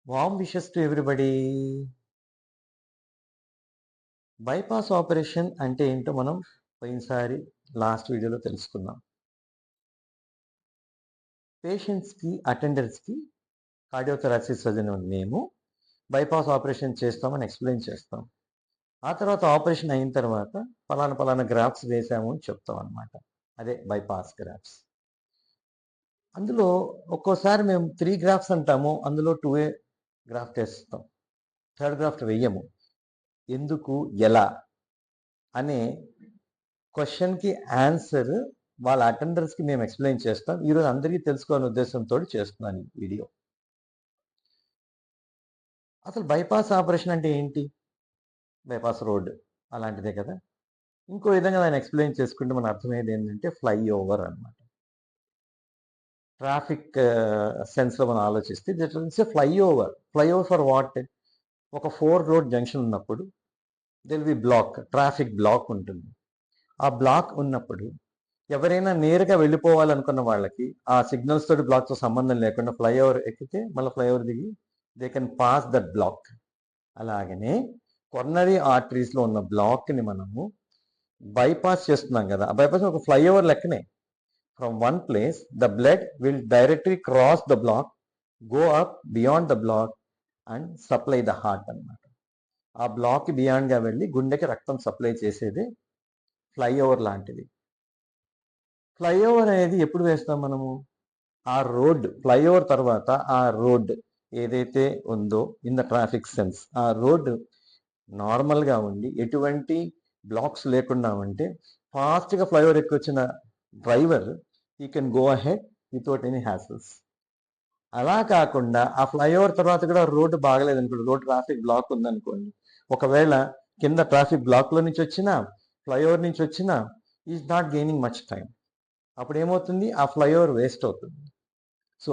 Warm wishes to everybody. Bypass operation అంటే ఏంటో మనం పోయినసారి లాస్ట్ వీడియోలో తెలుసుకుందాం. పేషెంట్స్కి అటెండర్స్కి కార్డియోథొరాసిక్ సర్జన్ మేము బైపాస్ ఆపరేషన్ చేస్తామని ఎక్స్ప్లెయిన్ చేస్తాం. ఆ తర్వాత ఆపరేషన్ అయిన తర్వాత పలానా గ్రాఫ్ట్స్ వేసాము అని చెప్తాం అనమాట. అదే బైపాస్ గ్రాఫ్ట్స్. అందులో ఒక్కోసారి మేము 3 గ్రాఫ్ట్స్ అంటాము, అందులో 2 గ్రాఫ్ట్ వేస్తాం, థర్డ్ గ్రాఫ్ట్ వెయ్యము. ఎందుకు, ఎలా అనే క్వశ్చన్కి ఆన్సర్ వాళ్ళ అటెండర్స్కి మేము ఎక్స్ప్లెయిన్ చేస్తాం. ఈరోజు అందరికీ తెలుసుకోవాలనే ఉద్దేశంతో చేస్తున్నాను ఈ వీడియో. అసలు బైపాస్ ఆపరేషన్ అంటే ఏంటి? బైపాస్ రోడ్ అలాంటిదే కదా. ఇంకో విధంగా దాన్ని ఎక్స్ప్లెయిన్ చేసుకుంటే మన అర్థమయ్యేది ఏంటంటే ఫ్లైఓవర్ అనమాట. ట్రాఫిక్ సెన్స్లో మనం ఆలోచిస్తే that is a flyover. Flyover for what? ఒక 4 రోడ్ జంక్షన్ ఉన్నప్పుడు there will be block, traffic block ఉంటుంది. ఆ బ్లాక్ ఉన్నప్పుడు ఎవరైనా నేరుగా వెళ్ళిపోవాలనుకున్న వాళ్ళకి ఆ సిగ్నల్స్ తోటి బ్లాక్తో సంబంధం లేకుండా ఫ్లైఓవర్ ఎక్కితే మళ్ళీ ఫ్లైఓవర్ దిగి they can pass that block. అలాగనే కొర్నరీ ఆర్టరీస్లో ఉన్న బ్లాక్ని మనము బైపాస్ చేస్తున్నాం కదా. ఆ బైపాస్ ఒక ఫ్లైఓవర్ లెక్కనే. From one place the blood will directly cross the block, go up beyond the block and supply the heart అనమాట. ఆ బ్లాక్ బియాండ్గా వెళ్ళి గుండెకి రక్తం సప్లై చేసేది ఫ్లైఓవర్ లాంటిది. ఫ్లైఓవర్ అనేది ఎప్పుడు వేస్తాం మనము? ఆ రోడ్ ఫ్లైఓవర్ తర్వాత ఆ రోడ్ ఏదైతే ఉందో ఇన్ ద ట్రాఫిక్ సెన్స్, ఆ రోడ్ నార్మల్గా ఉండి ఎటువంటి బ్లాక్స్ లేకుండా ఉంటే ఫాస్ట్గా ఫ్లైఓవర్ ఎక్కి వచ్చిన driver he can go ahead without any hassles. అలా కాకుండా ఆ ఫ్లైఓవర్ తర్వాత కూడా రోడ్డు బాగలేదు అనుకోండి, రోడ్ ట్రాఫిక్ బ్లాక్ ఉందనుకోండి, ఒకవేళ కింద ట్రాఫిక్ బ్లాక్లో నుంచి వచ్చినా ఫ్లైఓవర్ నుంచి వచ్చినా is not gaining much time. అప్పుడు ఏమవుతుంది? ఆ ఫ్లైఓవర్ వేస్ట్ అవుతుంది. సో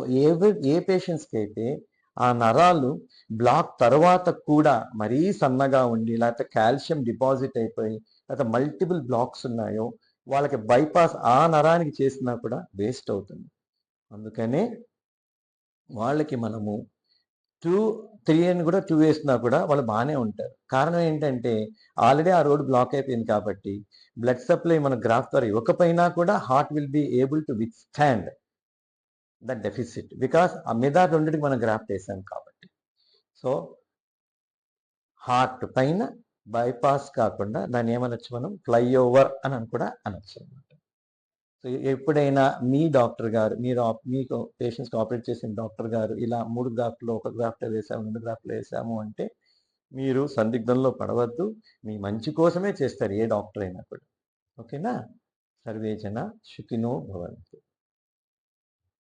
ఏ పేషెంట్స్కి అయితే ఆ నరాలు బ్లాక్ తర్వాత కూడా మరీ సన్నగా ఉండి లేకపోతే కాల్షియం డిపాజిట్ అయిపోయి లేకపోతే మల్టిపుల్ బ్లాక్స్ ఉన్నాయో వాళ్ళకి బైపాస్ ఆ నరానికి చేసినా కూడా వేస్ట్ అవుతుంది. అందుకనే వాళ్ళకి మనము 2, 3 అని కూడా 2 వేసినా కూడా వాళ్ళు బాగానే ఉంటారు. కారణం ఏంటంటే ఆల్రెడీ ఆ రోడ్ బ్లాక్ అయిపోయింది కాబట్టి బ్లడ్ సప్లై మన గ్రాఫ్ ద్వారా ఇవ్వకపోయినా కూడా heart will be able to with stand that deficit because ఆ మిగతా రెండింటికి మనం గ్రాఫ్ట్ వేసాం కాబట్టి. సో హార్ట్ పైన బైపాస్ కాకుండా దాన్ని ఏమనొచ్చు మనం? ఫ్లైఓవర్ అని కూడా అనొచ్చు అనమాట. సో ఎప్పుడైనా మీ డాక్టర్ గారు మీకు పేషెంట్స్కి ఆపరేట్ చేసిన డాక్టర్ గారు ఇలా 3 గ్రాఫ్ట్లో ఒక గ్రాఫ్ట్ వేసాము, 2 గ్రాఫ్ట్లు వేసాము అంటే మీరు సందిగ్ధంలో పడవద్దు. మీ మంచి కోసమే చేస్తారు ఏ డాక్టర్ అయినా కూడా. ఓకేనా? సర్వేజన సుఖినో భవంతు.